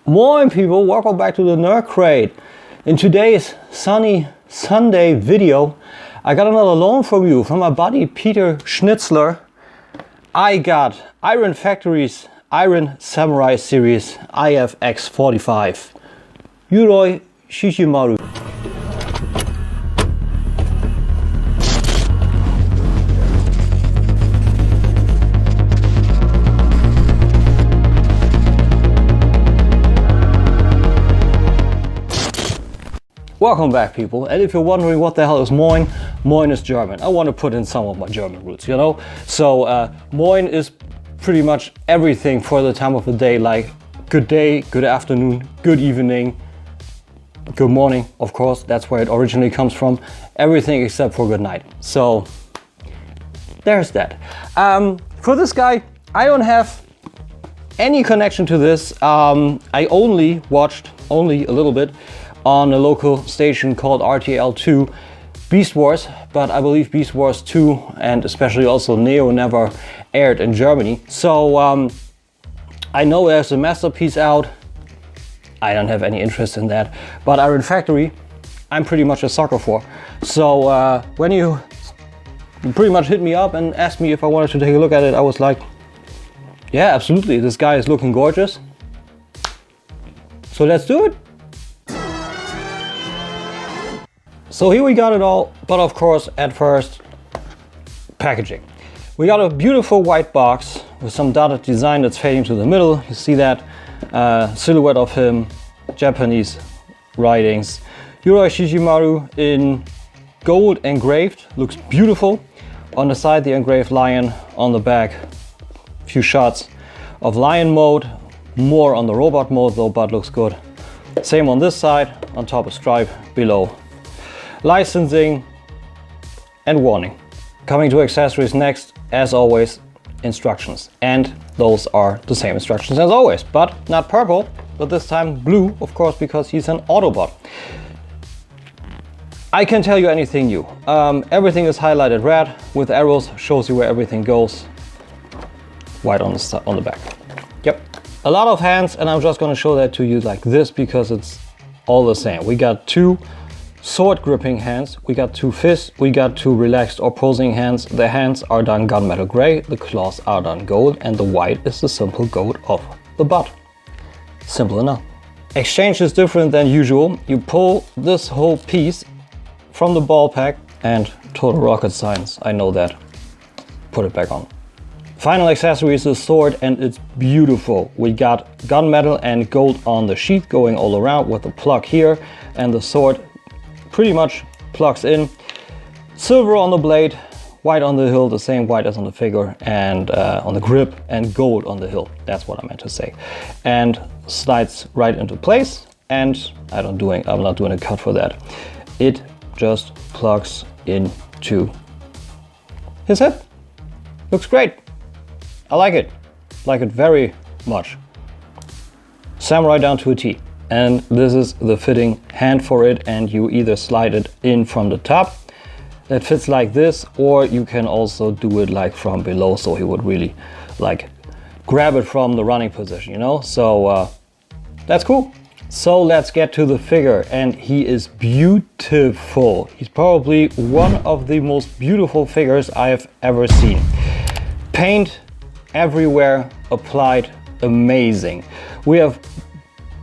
Moin people, welcome back to the Nerd Crate. In today's sunny Sunday video, I got another loan from you, from my buddy Peter Schnitzler. I got Iron Factory's Iron Samurai Series IFX45. Yoroi Shishimaru. Welcome back people, and if you're wondering what the hell is moin, moin is German. I want to put in some of my German roots, you know? So moin is pretty much everything for the time of the day, like good day, good afternoon, good evening, good morning, of course, that's where it originally comes from. Everything except for good night. So there's that. For this guy, I don't have any connection to this. I only watched a little bit on a local station called RTL2 Beast Wars, but I believe Beast Wars 2 and especially also Neo never aired in Germany. So I know there's a masterpiece out. I don't have any interest in that, but Iron Factory I'm pretty much a sucker for. So when you pretty much hit me up and asked me if I wanted to take a look at it, I was like, yeah, absolutely, this guy is looking gorgeous, so let's do it. So here we got it all, but of course at first, packaging. We got a beautiful white box with some dotted design that's fading to the middle. You see that silhouette of him, Japanese writings. Yoroi Shishimaru in gold engraved, looks beautiful. On the side the engraved lion, on the back a few shots of lion mode, more on the robot mode though, but looks good. Same on this side, on top a stripe, below licensing and warning. Coming to accessories next, as always, instructions. And those are the same instructions as always, but not purple, but this time blue, of course, because he's an Autobot. I can't tell you anything new. Everything is highlighted red with arrows, shows you where everything goes. White on the back. Yep. A lot of hands, and I'm just gonna show that to you like this because it's all the same. We got two sword gripping hands, we got two fists, we got two relaxed or posing hands. The hands are done gunmetal gray, the claws are done gold, and the white is the simple gold of the butt. Simple enough. Exchange is different than usual. You pull this whole piece from the ball pack, and total rocket science, I know that. Put it back on. Final accessory is the sword, and it's beautiful. We got gunmetal and gold on the sheath going all around with the plug here, and the sword pretty much plugs in. Silver on the blade, white on the hill, the same white as on the figure, and on the grip, and gold on the hill. That's what I meant to say. And slides right into place, and I'm not doing a cut for that. It just plugs into his head. Looks great. I like it very much. Samurai down to a T. And this is the fitting hand for it, and you either slide it in from the top, that fits like this, or you can also do it like from below, so he would really like grab it from the running position, you know? So that's cool. So let's get to the figure, and he is beautiful. He's probably one of the most beautiful figures I have ever seen. Paint everywhere applied, amazing. We have,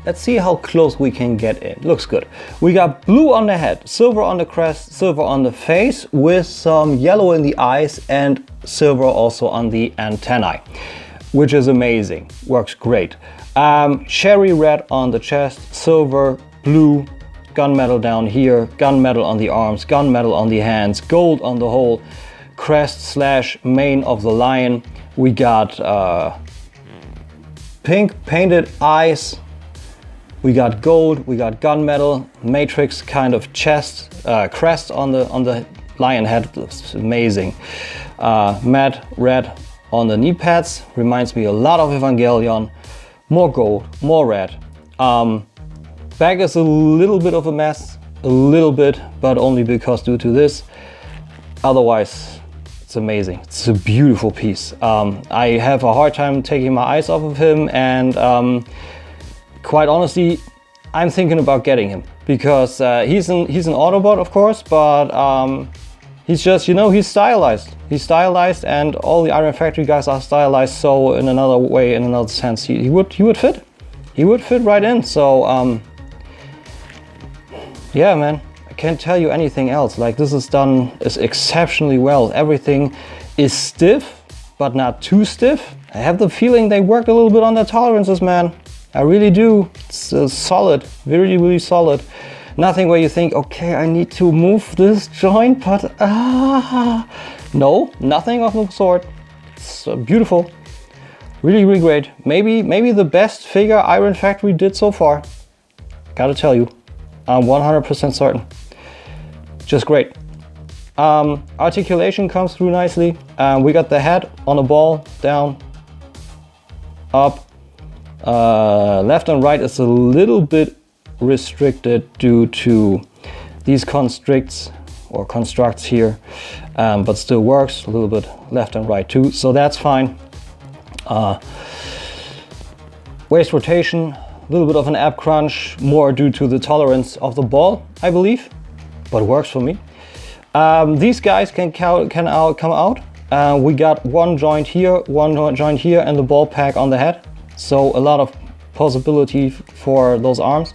let's see how close we can get in. Looks good. We got blue on the head, silver on the crest, silver on the face, with some yellow in the eyes and silver also on the antennae, which is amazing. Works great. Cherry red on the chest, silver, blue, gunmetal down here, gunmetal on the arms, gunmetal on the hands, gold on the whole crest slash mane of the lion. We got pink painted eyes. We got gold, we got gunmetal, matrix kind of chest, crest on the lion head. Looks amazing. Matte red on the knee pads, reminds me a lot of Evangelion. More gold, more red. Back is a little bit of a mess, a little bit, but only because due to this. Otherwise, it's amazing. It's a beautiful piece. I have a hard time taking my eyes off of him, and quite honestly, I'm thinking about getting him because he's an Autobot, of course, but he's just, you know, he's stylized. He's stylized, and all the Iron Factory guys are stylized. So in another way, in another sense, he would fit. He would fit right in. So yeah, man, I can't tell you anything else. Like, this is done exceptionally well. Everything is stiff, but not too stiff. I have the feeling they worked a little bit on their tolerances, man. I really do. It's solid, really, really solid. Nothing where you think, okay, I need to move this joint, but no, nothing of the sort. It's beautiful, really, really great. Maybe the best figure Iron Factory did so far. Gotta tell you, I'm 100% certain. Just great. Articulation comes through nicely. We got the head on the ball, down, up. Left and right is a little bit restricted due to these constructs here, but still works a little bit left and right too, so that's fine. Waist rotation, a little bit of an ab crunch, more due to the tolerance of the ball, I believe, but works for me. These guys can come out. We got one joint here, and the ball pack on the head. So a lot of possibility for those arms,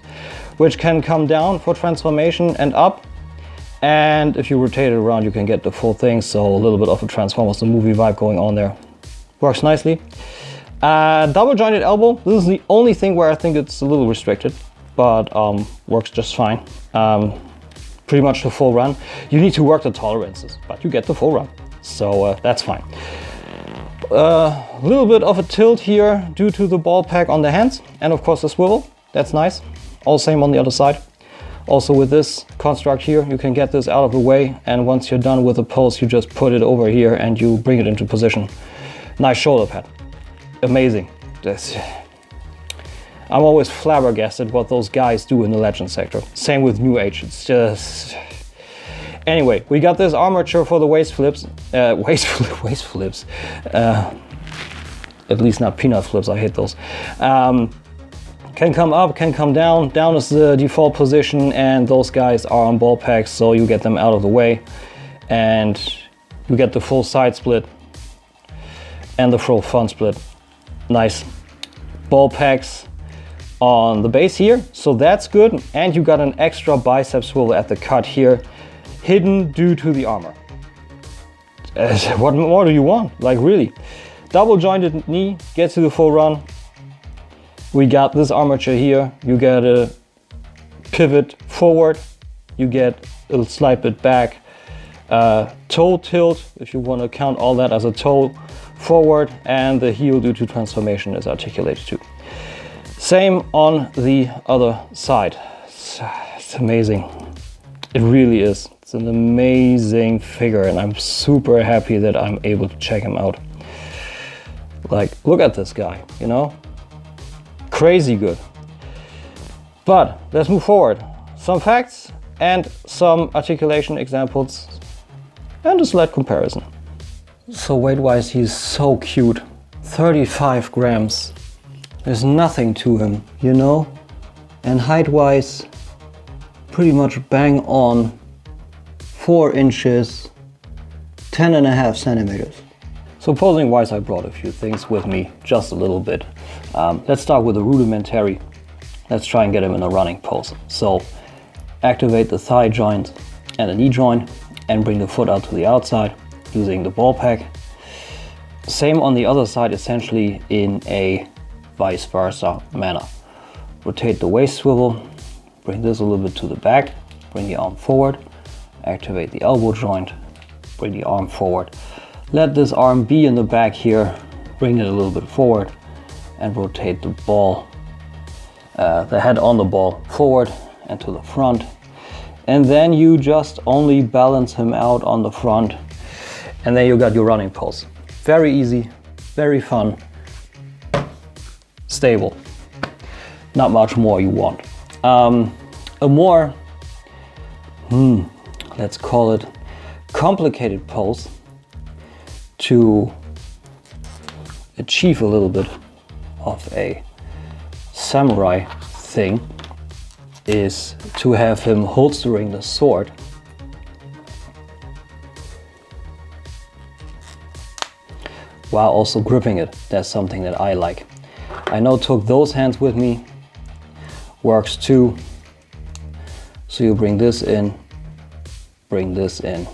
which can come down for transformation and up. And if you rotate it around, you can get the full thing. So a little bit of a Transformers the movie vibe going on there. Works nicely. Double jointed elbow. This is the only thing where I think it's a little restricted, but works just fine. Pretty much the full run. You need to work the tolerances, but you get the full run. So that's fine. A little bit of a tilt here due to the ball pack on the hands, and of course the swivel. That's nice. All same on the other side. Also with this construct here, you can get this out of the way, and once you're done with the pulse, you just put it over here and you bring it into position. Nice shoulder pad. Amazing. I'm always flabbergasted what those guys do in the Legends sector. Same with New Age. It's just... Anyway, we got this armature for the waist flips. Waist flips. At least not peanut flips, I hate those. Can come up, can come down. Down is the default position, and those guys are on ball packs, so you get them out of the way. And you get the full side split and the full front split. Nice. Ball packs on the base here, so that's good. And you got an extra bicep swivel at the cut here, hidden due to the armor. What more do you want? Like, really? Double jointed knee, gets you the full run. We got this armature here. You get a pivot forward. You get a slight bit back. Toe tilt, if you want to count all that as a toe, forward. And the heel due to transformation is articulated too. Same on the other side. It's amazing. It really is. It's an amazing figure, and I'm super happy that I'm able to check him out. Like, look at this guy, you know? Crazy good. But let's move forward. Some facts and some articulation examples and a slight comparison. So weight-wise, he's so cute. 35 grams. There's nothing to him, you know? And height-wise, pretty much bang on. 4 inches, 10.5 centimeters. So posing wise, I brought a few things with me, just a little bit. Let's start with the rudimentary. Let's try and get him in a running pose. So activate the thigh joint and the knee joint and bring the foot out to the outside using the ball pack. Same on the other side, essentially in a vice versa manner. Rotate the waist swivel, bring this a little bit to the back, bring the arm forward, activate the elbow joint, bring the arm forward. Let this arm be in the back here, bring it a little bit forward and rotate the ball, the head on the ball forward and to the front. And then you just only balance him out on the front, and then you got your running pose. Very easy, very fun, stable. Not much more you want. A more, let's call it complicated pose to achieve a little bit of a samurai thing is to have him holstering the sword. While also gripping it. That's something that I like. I know took those hands with me. Works too. So you bring this in, bring this in.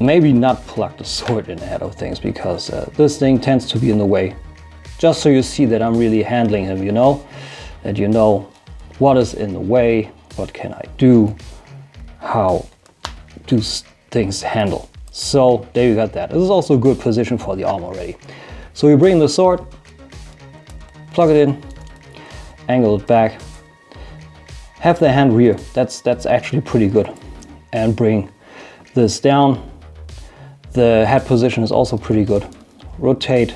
Maybe not plug the sword in ahead of things because this thing tends to be in the way. Just so you see that I'm really handling him, you know? That you know what is in the way, what can I do, how do things handle. So there you got that. This is also a good position for the arm already. So you bring the sword, plug it in, angle it back, have the hand rear. That's actually pretty good. And bring this down. The head position is also pretty good. Rotate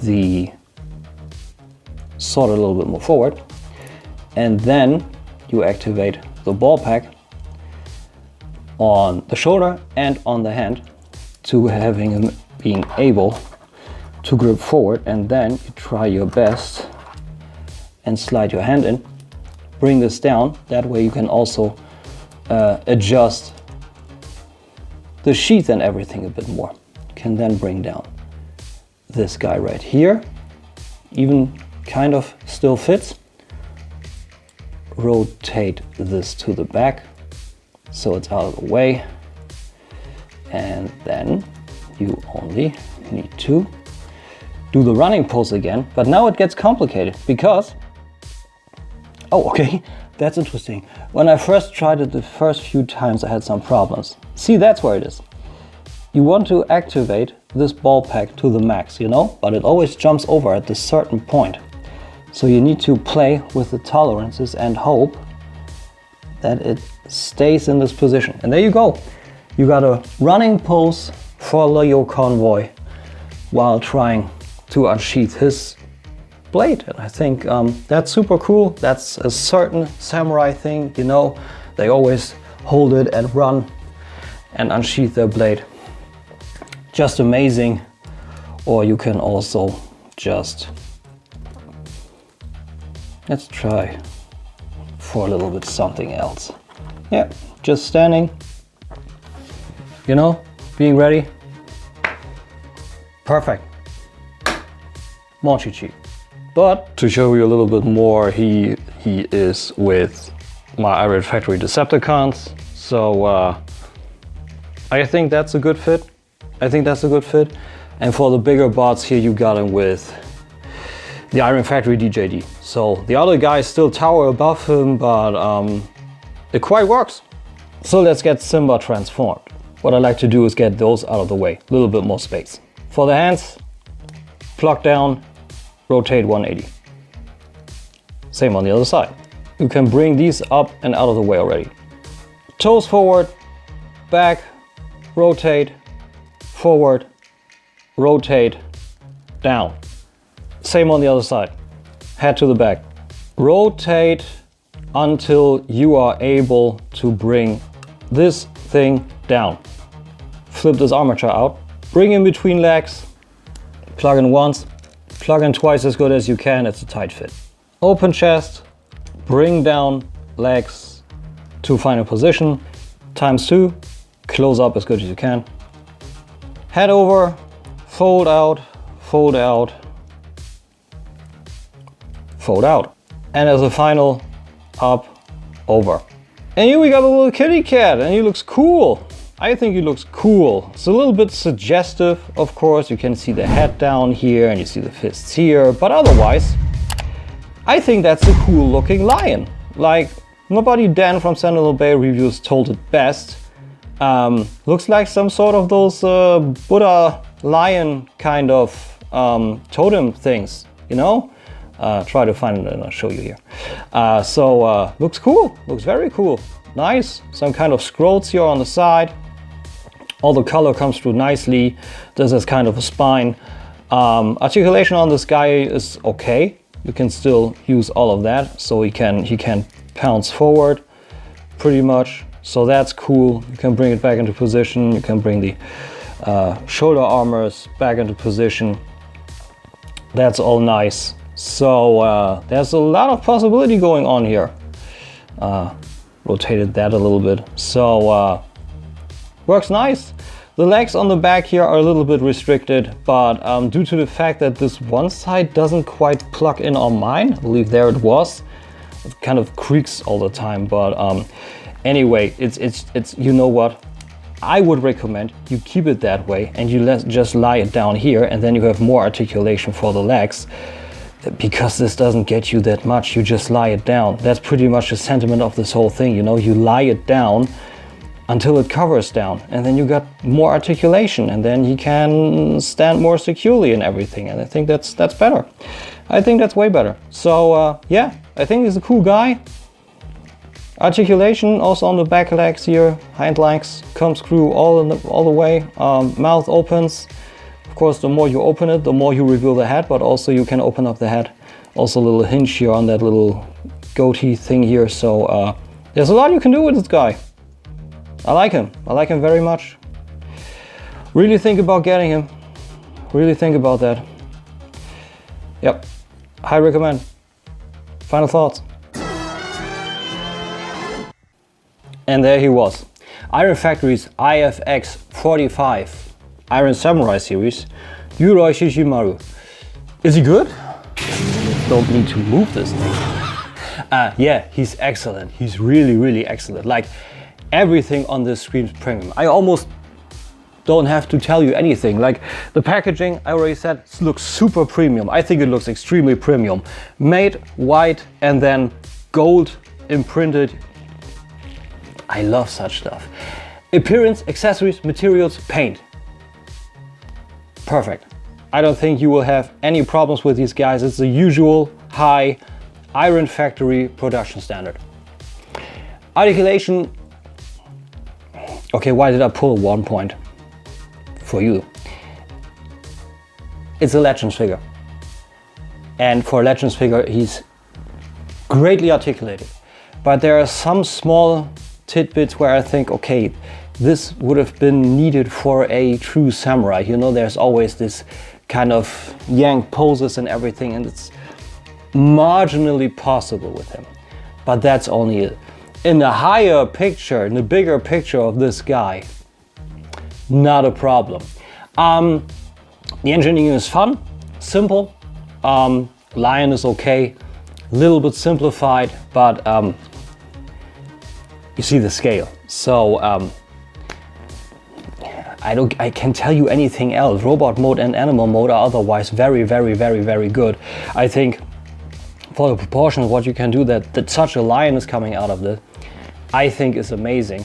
the sword a little bit more forward. And then you activate the ball pack on the shoulder and on the hand to having him being able to grip forward, and then you try your best and slide your hand in, bring this down. That way you can also adjust the sheath and everything a bit more. You can then bring down this guy right here, even kind of still fits. Rotate this to the back so it's out of the way, and then you only need to do the running pose again. But now it gets complicated because, oh okay, that's interesting. When I first tried it the first few times I had some problems. See, that's where it is. You want to activate this ball pack to the max, you know, but it always jumps over at this certain point. So you need to play with the tolerances and hope that it stays in this position. And there you go. You got a running pose for Lio Convoy while trying to unsheath his blade. And I think that's super cool. That's a certain samurai thing, you know. They always hold it and run and unsheath their blade. Just amazing. Or you can also just, let's try for a little bit something else. Yeah, just standing, you know, being ready. Perfect. Monchichi. But to show you a little bit more, he is with my Iron Factory Decepticons. So I think that's a good fit. And for the bigger bots here, you got him with the Iron Factory DJD. So the other guys still tower above him, but it quite works. So let's get Simba transformed. What I like to do is get those out of the way, a little bit more space. For the hands, plug down, rotate 180. Same on the other side. You can bring these up and out of the way already. Toes forward, back, rotate, forward, rotate, down. Same on the other side. Head to the back. Rotate until you are able to bring this thing down. Flip this armature out. Bring in between legs. Plug in once. Plug in twice as good as you can. It's a tight fit. Open chest. Bring down legs to final position. ×2. Close up as good as you can. Head over. Fold out. Fold out. Fold out. And as a final, up, over. And here we got a little kitty cat, and he looks cool. I think he looks cool. It's a little bit suggestive, of course. You can see the head down here and you see the fists here, but otherwise, I think that's a cool looking lion. Like, my buddy Dan from Sentinel Bay Reviews told it best. Looks like some sort of those Buddha lion kind of totem things, you know? Try to find it and I'll show you here. Looks cool, looks very cool. Nice, some kind of scrolls here on the side. All the color comes through nicely. This is kind of a spine. Articulation on this guy is okay. You can still use all of that. So he can pounce forward pretty much. So that's cool. You can bring it back into position. You can bring the shoulder armors back into position. That's all nice. So there's a lot of possibility going on here. Rotated that a little bit. So works nice. The legs on the back here are a little bit restricted, but due to the fact that this one side doesn't quite plug in on mine, I believe there it was, it kind of creaks all the time. But anyway, it's you know what? I would recommend you keep it that way and you just lie it down here, and then you have more articulation for the legs. Because this doesn't get you that much, you just lie it down. That's pretty much the sentiment of this whole thing, you know? You lie it down until it covers down, and then you got more articulation, and then he can stand more securely and everything, and I think that's better. I think that's way better. So yeah, I think he's a cool guy. Articulation also on the back legs here, hind legs, comes through all the way. Mouth opens. Of course, the more you open it, the more you reveal the head, but also you can open up the head. Also a little hinge here on that little goatee thing here. So there's a lot you can do with this guy. I like him. I like him very much. Really think about getting him. Really think about that. Yep. High recommend. Final thoughts. And there he was. Iron Factory's IFX 45. Iron Samurai series, Yoroi Shishimaru. Is he good? Don't need to move this thing. Yeah, he's excellent. He's really, really excellent. Like, everything on this screams premium. I almost don't have to tell you anything. Like, the packaging, I already said, looks super premium. I think it looks extremely premium. Made white and then gold imprinted. I love such stuff. Appearance, accessories, materials, paint. Perfect. I don't think you will have any problems with these guys. It's the usual high Iron Factory production standard. Articulation. Okay, why did I pull 1 point? For you. It's a Legends figure. And for a Legends figure, he's greatly articulated. But there are some small tidbits where I think, okay, this would have been needed for a true samurai. You know, there's always this kind of yank poses and everything, and it's marginally possible with him. But that's only it. In the higher picture, in the bigger picture of this guy, not a problem. The engineering is fun, simple. Lion is okay, a little bit simplified, but you see the scale. So I can't tell you anything else. Robot mode and animal mode are otherwise very, very, very, very good. I think for the proportion of what you can do, that such a lion is coming out of this, I think is amazing.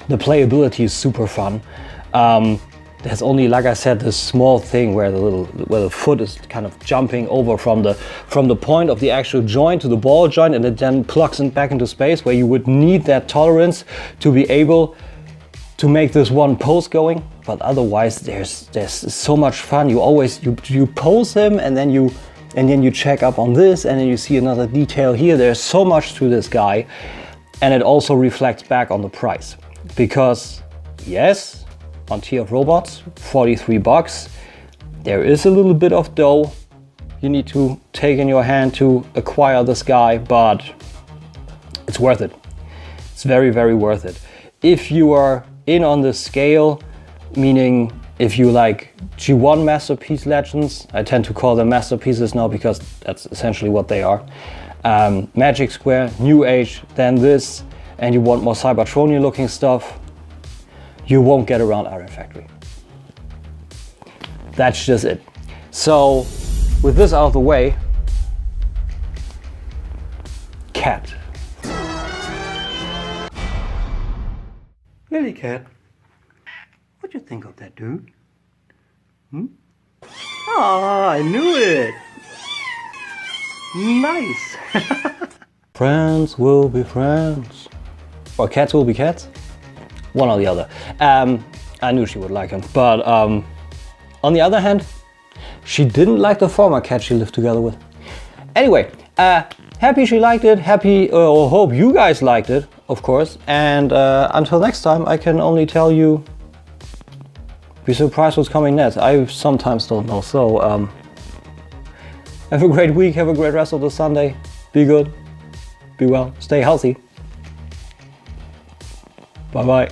The playability is super fun. There's only, like I said, this small thing where the foot is kind of jumping over from the point of the actual joint to the ball joint, and it then plugs back into space, where you would need that tolerance to be able to make this one pose going. But otherwise, there's so much fun. You always you pose him, and then you check up on this, and then you see another detail here. There's so much to this guy, and it also reflects back on the price, because yes, on Tier of Robots, $43. There is a little bit of dough you need to take in your hand to acquire this guy, but it's worth it. It's very, very worth it. If you are in on the scale, meaning if you like G1 Masterpiece Legends, I tend to call them masterpieces now because that's essentially what they are. Magic Square, New Age, then this, and you want more Cybertronian looking stuff, you won't get around Iron Factory. That's just it. So with this out of the way, Cat. Really, Cat? What do you think of that, dude? Ah, I knew it! Nice! Friends will be friends. Or cats will be cats? One or the other. I knew she would like him, but on the other hand, she didn't like the former cat she lived together with. Anyway, happy she liked it, happy or hope you guys liked it, of course, and until next time I can only tell you, be surprised what's coming next. I sometimes don't know, so Have a great week, have a great rest of the Sunday. Be good, be well, stay healthy. Bye bye.